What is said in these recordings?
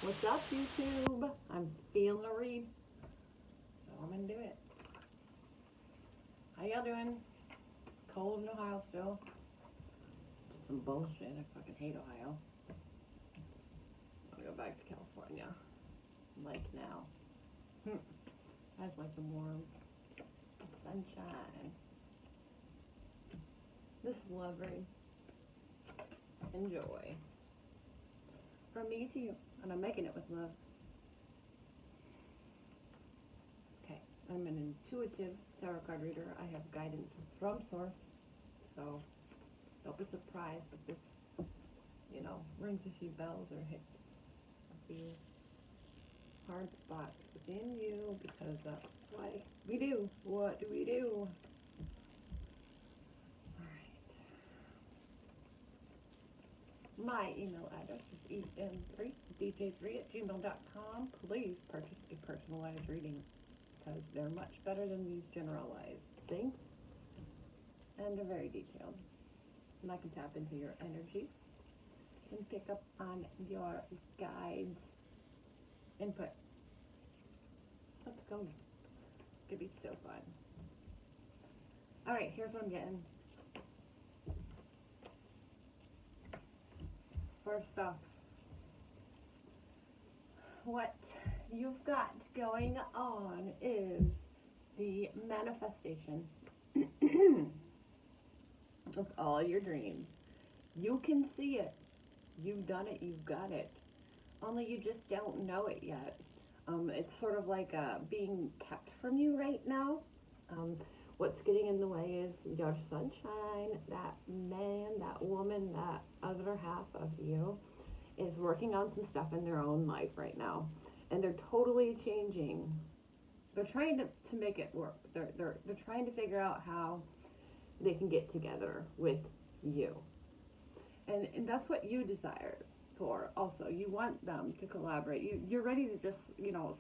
What's up, YouTube? I'm feeling a read, so I'm gonna do it. How y'all doing? Cold in Ohio still. Some bullshit. I fucking hate Ohio. I'm gonna go back to California. Like now. I just like the warm sunshine. This is love read. Enjoy. From me to you, and I'm making it with love. Okay, I'm an intuitive tarot card reader. I have guidance from source, so don't be surprised if this, rings a few bells or hits a few hard spots within you, because that's what we do. What do we do? Alright. My email address is em3dj3@gmail.com. Please purchase a personalized reading, because they're much better than these generalized things, and they're very detailed. And I can tap into your energy and pick up on your guides' input. Let's go. It's gonna be so fun. Alright, here's what I'm getting. First off, what you've got going on is the manifestation of all your dreams. You can see it. You've done it. You've got it. Only you just don't know it yet. It's sort of like being kept from you right now. What's getting in the way is your sunshine. That man, that woman, that other half of you is working on some stuff in their own life right now, and they're totally changing. They're trying to make it work. They're trying to figure out how they can get together with you, and that's what you desire for. Also, you want them to collaborate. You're ready to just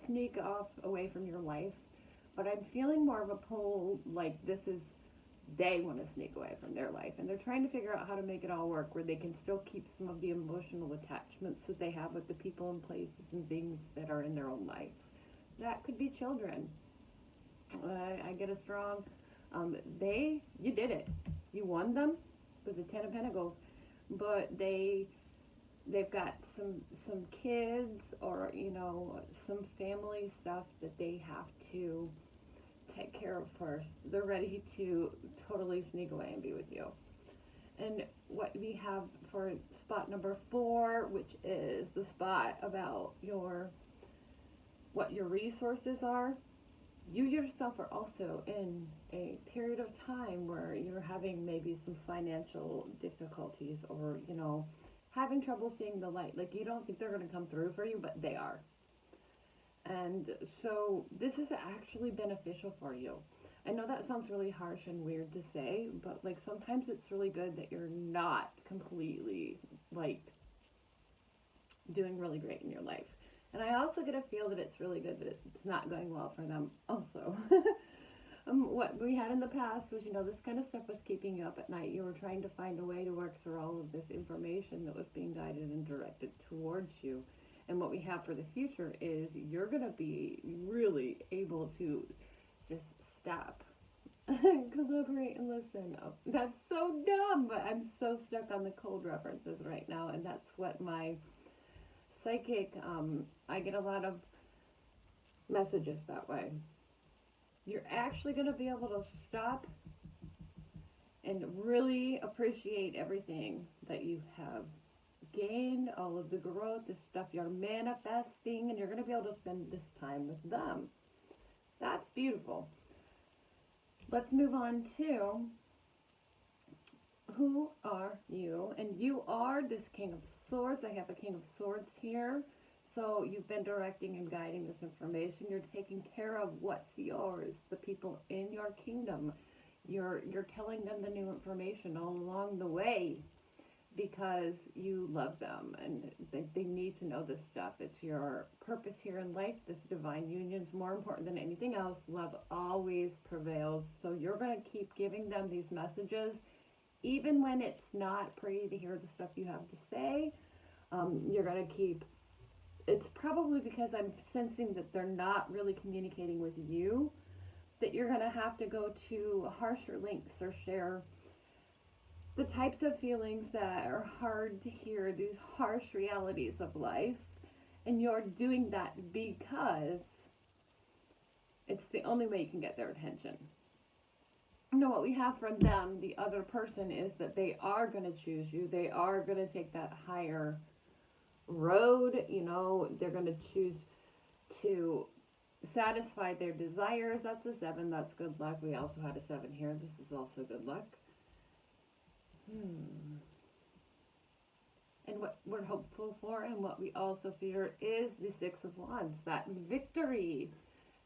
sneak off away from your life, but I'm feeling more of a pull, like this is, they want to sneak away from their life, and they're trying to figure out how to make it all work where they can still keep some of the emotional attachments that they have with the people and places and things that are in their own life. That could be children. I get a strong, you did it. You won them with the Ten of Pentacles, but they've got some kids, or some family stuff that they have to take care of first. They're ready to totally sneak away and be with you. And what we have for spot number 4, which is the spot about what your resources are, you yourself are also in a period of time where you're having maybe some financial difficulties, or having trouble seeing the light. Like, you don't think they're going to come through for you, but they are. And so this is actually beneficial for you. I know that sounds really harsh and weird to say, but like sometimes it's really good that you're not completely like doing really great in your life. And I also get a feel that it's really good that it's not going well for them also. What we had in the past was, this kind of stuff was keeping you up at night. You were trying to find a way to work through all of this information that was being guided and directed towards you. And what we have for the future is you're going to be really able to just stop, collaborate, and listen. Oh, that's so dumb, but I'm so stuck on the cold references right now, and that's what my psychic, I get a lot of messages that way. You're actually going to be able to stop and really appreciate everything that you have gained, all of the growth, the stuff you're manifesting, and you're going to be able to spend this time with them. That's beautiful. Let's move on to who are you? And you are this King of Swords. I have a King of Swords here. So you've been directing and guiding this information. You're taking care of what's yours, the people in your kingdom. You're telling them the new information all along the way, because you love them and they need to know this stuff. It's your purpose here in life. This divine union is more important than anything else. Love always prevails. So you're going to keep giving them these messages, even when it's not pretty to hear the stuff you have to say. You're going to keep it's probably because I'm sensing that they're not really communicating with you, that you're going to have to go to harsher links or share the types of feelings that are hard to hear, these harsh realities of life. And you're doing that because it's the only way you can get their attention. You know, what we have from them, the other person, is that they are going to choose you. They are going to take that higher road. You know, they're going to choose to satisfy their desires. That's a 7. That's good luck. We also had a 7 here. This is also good luck. And what we're hopeful for and what we also fear is the 6 of Wands, that victory.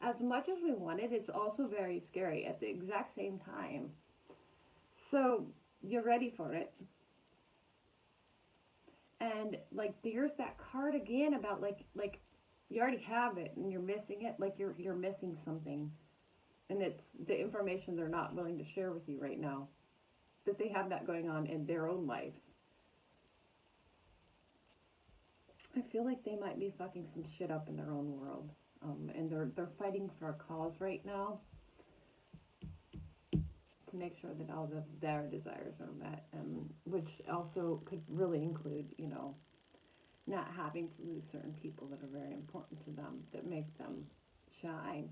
As much as we want it, it's also very scary at the exact same time. So you're ready for it. And like there's that card again about like you already have it and you're missing it, like you're missing something. And it's the information they're not willing to share with you right now, that they have that going on in their own life. I feel like they might be fucking some shit up in their own world. And they're fighting for a cause right now to make sure that all of their desires are met, which also could really include, you know, not having to lose certain people that are very important to them, that make them shine.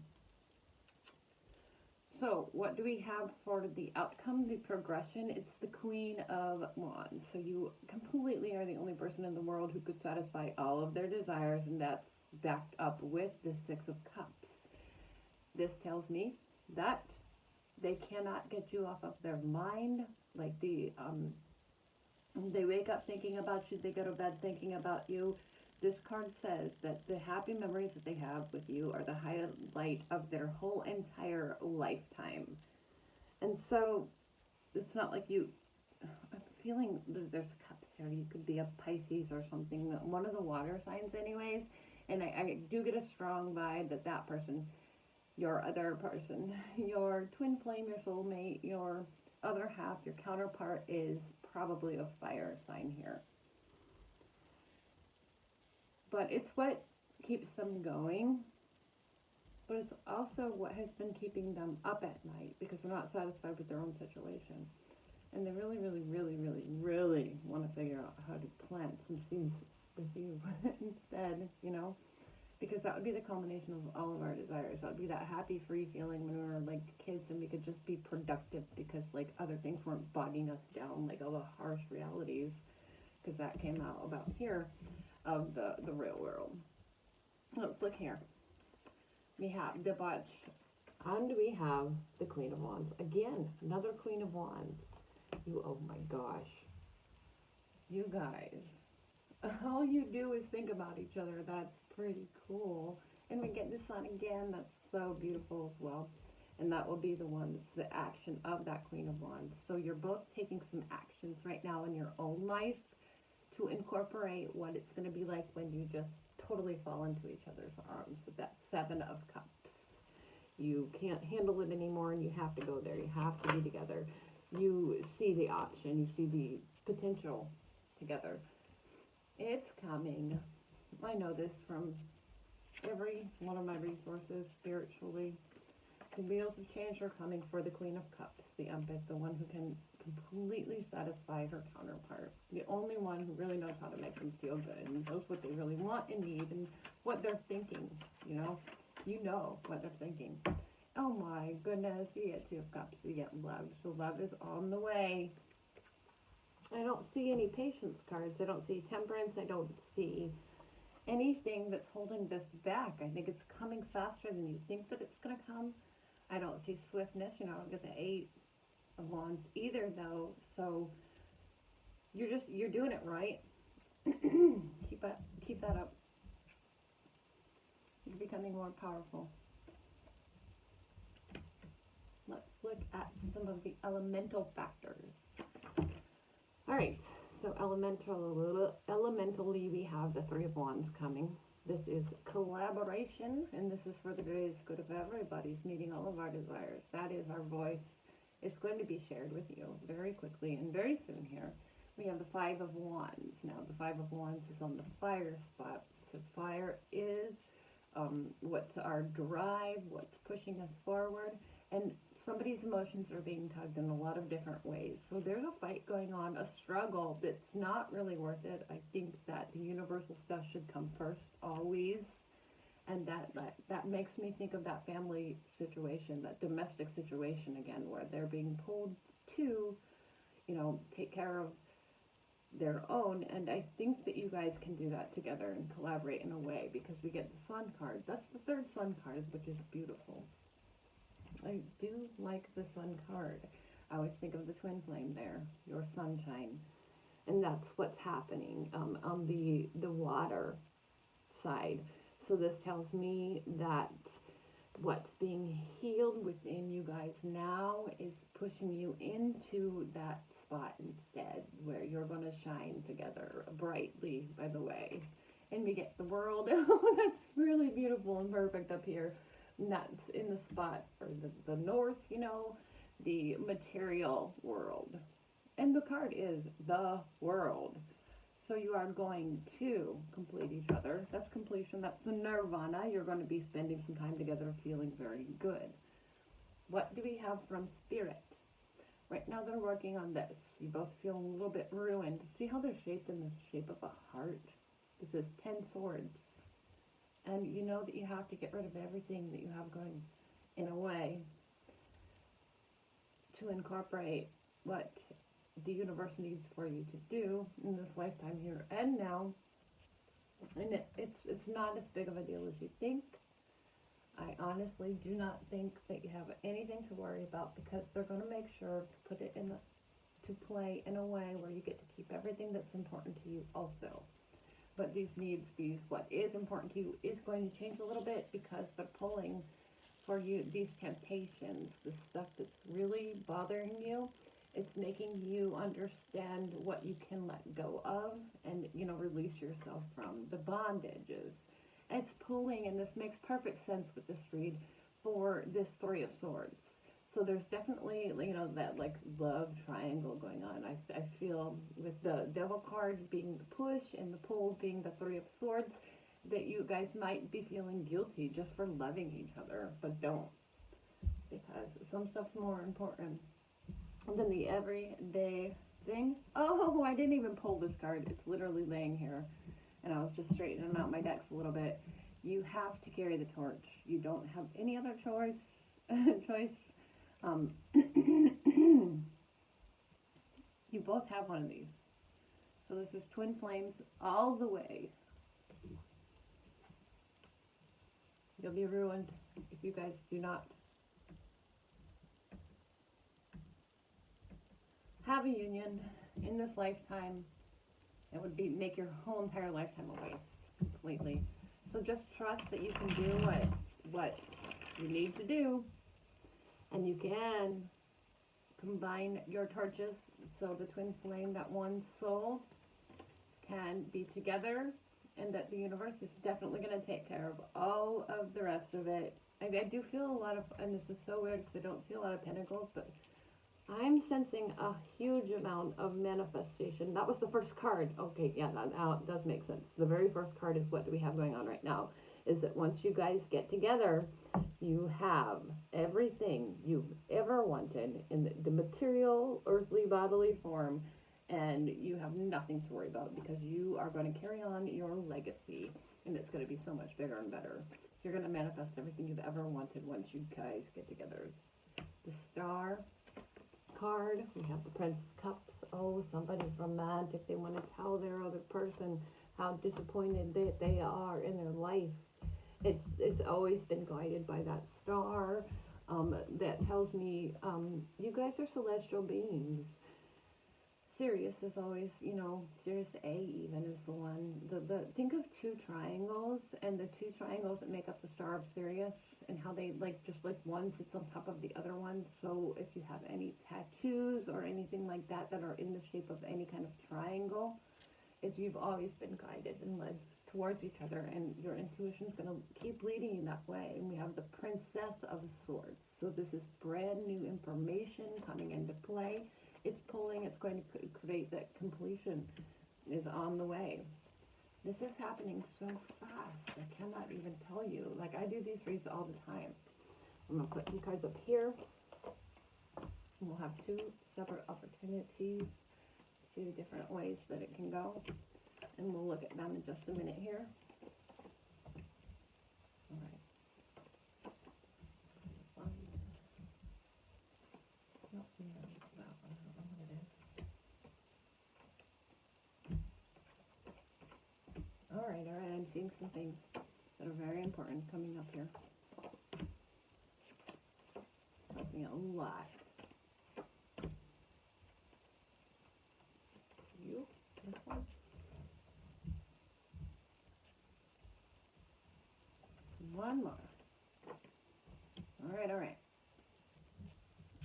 So what do we have for the outcome, the progression? It's the Queen of Wands. So you completely are the only person in the world who could satisfy all of their desires, and that's backed up with the 6 of Cups. This tells me that they cannot get you off of their mind. Like they wake up thinking about you, they go to bed thinking about you. This card says that the happy memories that they have with you are the highlight of their whole entire lifetime. And so it's not like I'm feeling that there's cups here. You could be a Pisces or something, one of the water signs anyways. And I do get a strong vibe that that person, your other person, your twin flame, your soulmate, your other half, your counterpart, is probably a fire sign here. But it's what keeps them going. But it's also what has been keeping them up at night, because they're not satisfied with their own situation. And they really, really, really, really, really want to figure out how to plant some seeds with you instead, you know? Because that would be the culmination of all of our desires. That would be that happy, free feeling when we were like kids and we could just be productive because like other things weren't bogging us down, like all the harsh realities, because that came out about here of the real world. Let's look here. We have debauched, and we have the Queen of Wands. Again, another Queen of Wands. Oh my gosh. You guys, all you do is think about each other. That's pretty cool. And we get the sun again. That's so beautiful as well. And that will be the one that's the action of that Queen of Wands. So you're both taking some actions right now in your own life to incorporate what it's going to be like when you just totally fall into each other's arms with that 7 of Cups. You can't handle it anymore and you have to go there. You have to be together. You see the option. You see the potential together. It's coming. I know this from every one of my resources spiritually. The wheels of change are coming for the Queen of Cups, the empath, the one who can completely satisfy her counterpart, the only one who really knows how to make them feel good and knows what they really want and need and what they're thinking. You know what they're thinking. Oh my goodness, you get 2 of Cups, you get love. So love is on the way. I don't see any patience cards. I don't see temperance. I don't see anything that's holding this back. I think it's coming faster than you think that it's going to come. I don't see swiftness. I don't get the 8 of Wands either, though. So you're doing it right. Keep that up. You're becoming more powerful. Let's look at some of the elemental factors. All right, so elementally we have the 3 of Wands coming. This is collaboration, and this is for the greatest good of everybody's meeting all of our desires. That is our voice. It's going to be shared with you very quickly and very soon here. We have the 5 of Wands. Now, the 5 of Wands is on the fire spot. So fire what's our drive, what's pushing us forward. And somebody's emotions are being tugged in a lot of different ways. So there's a fight going on, a struggle that's not really worth it. I think that the universal stuff should come first, always. And that makes me think of that family situation, that domestic situation again, where they're being pulled to, take care of their own. And I think that you guys can do that together and collaborate in a way, because we get the sun card. That's the third sun card, which is beautiful. I do like the sun card. I always think of the twin flame there, your sunshine. And that's what's happening on the water side. So this tells me that what's being healed within you guys now is pushing you into that spot instead, where you're going to shine together brightly, by the way. And we get the world. Oh, that's really beautiful and perfect up here. And that's in the spot, or the north, the material world. And the card is the world. So you are going to complete each other. That's completion. That's the nirvana. You're going to be spending some time together feeling very good. What do we have from spirit? Right now they're working on this. You both feel a little bit ruined. See how they're shaped in this shape of a heart? This is 10 swords. And you know that you have to get rid of everything that you have going in a way to incorporate what the universe needs for you to do in this lifetime, here and now. And it's not as big of a deal as you think. I honestly do not think that you have anything to worry about, because they're going to make sure to put it to play in a way where you get to keep everything that's important to you also. But what is important to you is going to change a little bit, because they're pulling for you these temptations, the stuff that's really bothering you. It's making you understand what you can let go of and, release yourself from the bondages. It's pulling, and this makes perfect sense with this read, for this Three of Swords. So there's definitely, that love triangle going on. I feel with the Devil card being the push and the pull being the Three of Swords, that you guys might be feeling guilty just for loving each other, but don't. Because some stuff's more important than the everyday thing. Oh, I didn't even pull this card. It's literally laying here. And I was just straightening out my decks a little bit. You have to carry the torch. You don't have any other choice. You both have one of these. So this is twin flames all the way. You'll be ruined if you guys do not have a union in this lifetime. It would make your whole entire lifetime a waste completely. So just trust that you can do what you need to do, and you can combine your torches so the twin flame, that one soul, can be together, and that the universe is definitely going to take care of all of the rest of it. I do feel a lot of, and this is so weird because I don't see a lot of pentacles, but I'm sensing a huge amount of manifestation. That was the first card. Okay, yeah, now it does make sense. The very first card is what do we have going on right now, is that once you guys get together, you have everything you've ever wanted in the material, earthly, bodily form, and you have nothing to worry about, because you are going to carry on your legacy, and it's going to be so much bigger and better. You're going to manifest everything you've ever wanted once you guys get together. The Star card, we have the Prince of Cups. Oh, somebody's romantic. They want to tell their other person how disappointed they are in their life. It's always been guided by that star. That tells me you guys are celestial beings. Sirius is always, Sirius A even is the one. Think of two triangles, and the two triangles that make up the star of Sirius, and how they just one sits on top of the other one. So if you have any tattoos or anything like that that are in the shape of any kind of triangle, you've always been guided and led towards each other, and your intuition is going to keep leading you that way. And we have the Princess of Swords. So this is brand new information coming into play. It's pulling, it's going to create that completion is on the way. This is happening so fast. I cannot even tell you. Like, I do these reads all the time. I'm going to put some cards up here. And we'll have two separate opportunities, two different ways that it can go. And we'll look at them in just a minute here. All right. Nope, we have that one. I don't know what it is. All right. I'm seeing some things that are very important coming up here. Help me a lot. You, this one. One more. All right.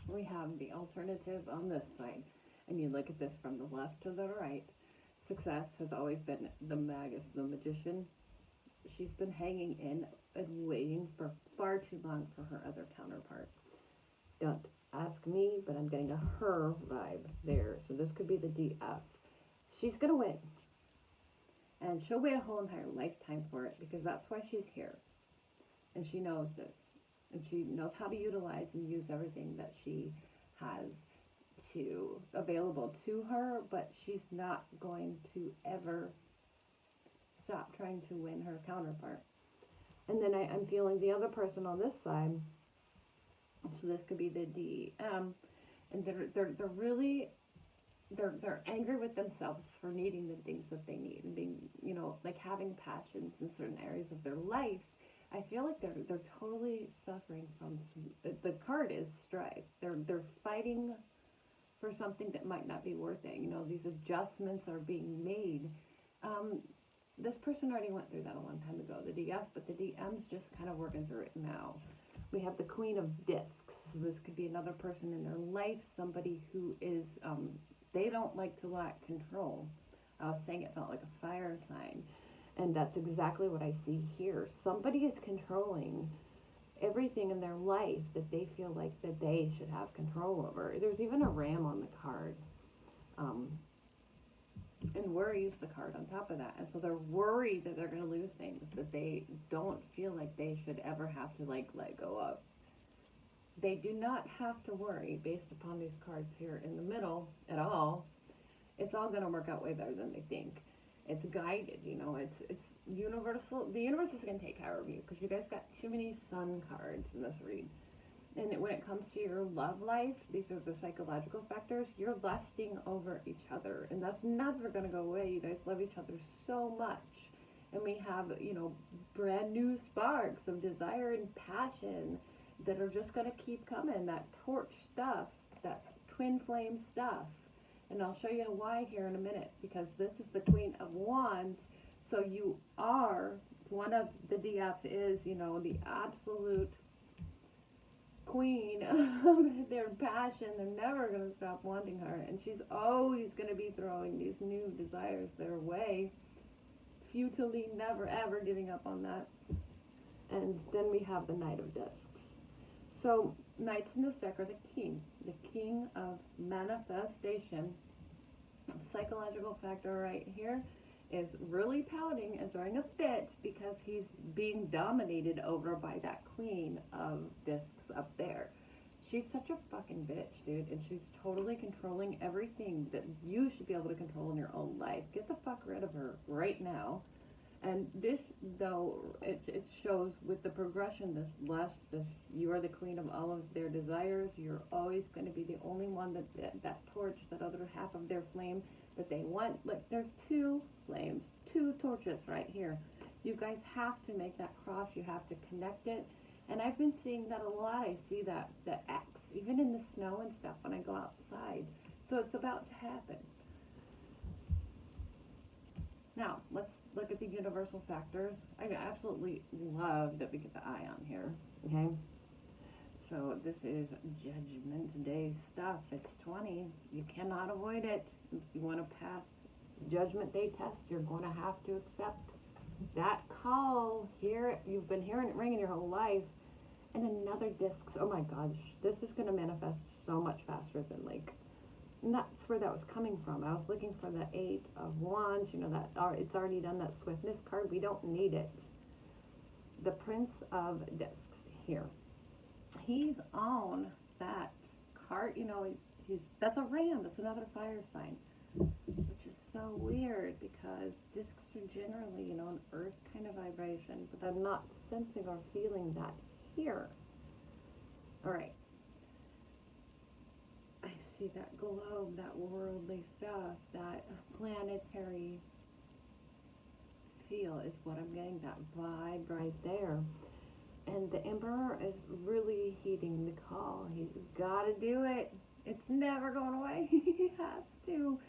We have the alternative on this side. And you look at this from the left to the right. Success has always been the magus, the magician. She's been hanging in and waiting for far too long for her other counterpart. Don't ask me, but I'm getting a her vibe there. So this could be the DF. She's going to win. And she'll wait a whole entire lifetime for it because that's why she's here. And she knows this. And she knows how to utilize and use everything that she has available to her, but she's not going to ever stop trying to win her counterpart. And then I'm feeling the other person on this side. So this could be the DM, and they're really angry with themselves for needing the things that they need and being, like having passions in certain areas of their life. I feel like they're totally suffering from the card is strife. They're fighting for something that might not be worth it. These adjustments are being made. This person already went through that a long time ago, the DF, but the DM's just kind of working through it now. We have the Queen of Discs. So this could be another person in their life, somebody who is, they don't like to lack control. I was saying it felt like a fire sign. And that's exactly what I see here. Somebody is controlling everything in their life that they feel like that they should have control over. There's even a ram on the card. And worry is the card on top of that. And so they're worried that they're going to lose things that they don't feel like they should ever have to let go of. They do not have to worry based upon these cards here in the middle at all. It's all going to work out way better than they think. It's guided, it's universal. The universe is going to take care of you because you guys got too many sun cards in this read. And when it comes to your love life, these are the psychological factors. You're lusting over each other, and that's never going to go away. You guys love each other so much. And we have, brand new sparks of desire and passion that are just going to keep coming. That torch stuff, that twin flame stuff. And I'll show you why here in a minute, because this is the Queen of Wands. So you are, one of the DF is, the absolute queen of their passion. They're never going to stop wanting her. And she's always going to be throwing these new desires their way, futilely, never ever giving up on that. And then we have the Knight of Discs. So knights in this deck are the king of manifestation. Psychological factor right here is really pouting and throwing a fit because he's being dominated over by that Queen of Discs up there. She's such a fucking bitch, dude, and she's totally controlling everything that you should be able to control in your own life. Get the fuck rid of her right now. And this, though, it shows with the progression, this you are the queen of all of their desires. You're always going to be the only one that torch, that other half of their flame that they want. Like, there's two flames, two torches right here. You guys have to make that cross. You have to connect it. And I've been seeing that a lot. I see that, the X, even in the snow and stuff when I go outside. So it's about to happen. Now, let's look at the universal factors. I absolutely love that we get the eye on here, okay? So this is Judgment Day stuff. It's 20. You cannot avoid it. If you want to pass Judgment Day test, you're going to have to accept that call. Here, you've been hearing it ringing your whole life. And another discs. Oh my gosh, this is going to manifest so much faster than And that's where that was coming from. I was looking for the Eight of Wands, you know, that it's already done that swiftness card. We don't need it. The Prince of Discs here. He's on that card, you know, he's that's a ram, that's another fire sign. Which is so weird because discs are generally, you know, an earth kind of vibration, but I'm not sensing or feeling that here. All right. I see that globe, that worldly stuff, that planetary feel is what I'm getting, that vibe right there. And the Emperor is really heeding the call. He's got to do it. It's never going away. He has to.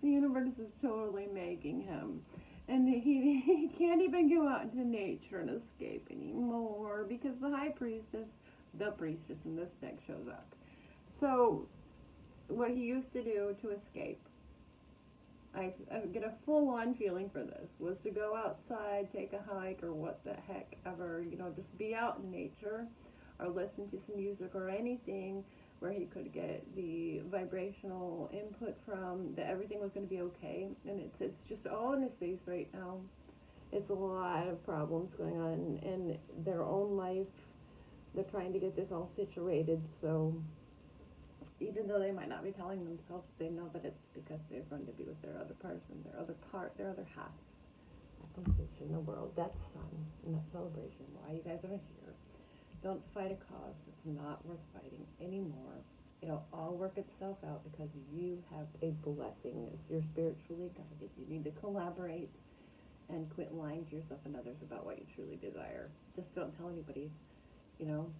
The universe is totally making him. And he can't even go out into nature and escape anymore because the High Priestess, the priestess in this deck, shows up. So what he used to do to escape, I get a full-on feeling for this, was to go outside, take a hike, or what the heck ever, you know, just be out in nature, or listen to some music or anything where he could get the vibrational input from, that everything was going to be okay. And it's just all in his face right now. It's a lot of problems going on in their own life. They're trying to get this all situated, so even though they might not be telling themselves, they know that it's because they've run to be with their other person, their other half. That completion in the world, that sun, and that celebration. Why you guys are here. Don't fight a cause that's not worth fighting anymore. It'll all work itself out because you have a blessing. You're spiritually guided. You need to collaborate and quit lying to yourself and others about what you truly desire. Just don't tell anybody, you know.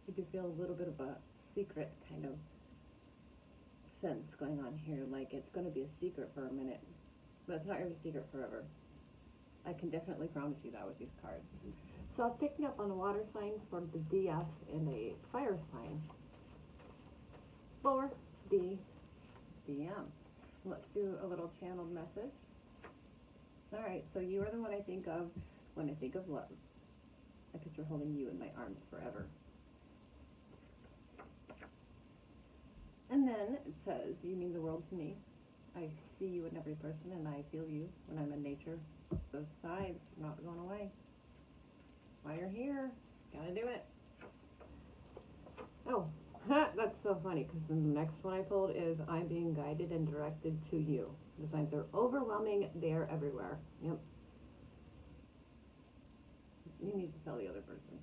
You do feel a little bit of a secret kind of sense going on here, like it's going to be a secret for a minute, but it's not going to be a secret forever. I can definitely promise you that with these cards. So I was picking up on a water sign for the DF and a fire sign for the DM. Let's do a little channeled message. All right, so you are the one I think of when I think of love. I picture holding you in my arms forever. And then it says, you mean the world to me. I see you in every person and I feel you when I'm in nature. It's those signs not going away. While you're here, gotta do it. Oh, that's so funny because the next one I pulled is I'm being guided and directed to you. The signs are overwhelming. They're everywhere. Yep. You need to tell the other person.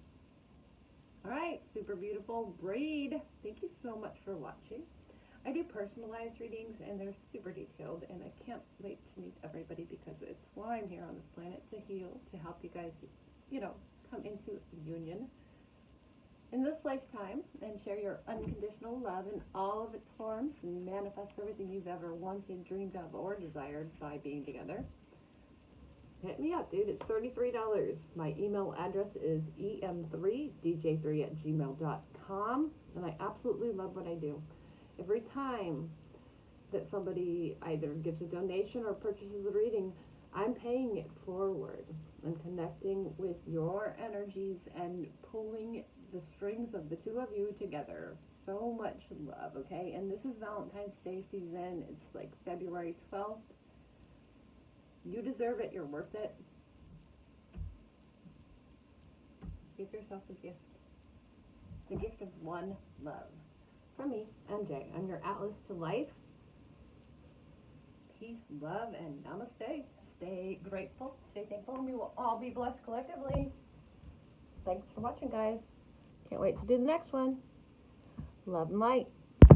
All right, super beautiful braid. Thank you so much for watching. I do personalized readings and they're super detailed and I can't wait to meet everybody because it's why I'm here on this planet, to heal, to help you guys, you know, come into union in this lifetime and share your unconditional love in all of its forms and manifest everything you've ever wanted, dreamed of, or desired by being together. Hit me up, dude. It's $33. My email address is em3dj3@gmail.com, and I absolutely love what I do. Every time that somebody either gives a donation or purchases a reading, I'm paying it forward and connecting with your energies and pulling the strings of the two of you together. So much love, okay? And this is Valentine's Day season. It's like February 12th. You deserve it. You're worth it. Give yourself a gift. The gift of one love. From me, MJ. I'm your Atlas to Life. Peace, love, and namaste. Stay grateful, stay thankful, and we will all be blessed collectively. Thanks for watching, guys. Can't wait to do the next one. Love and light.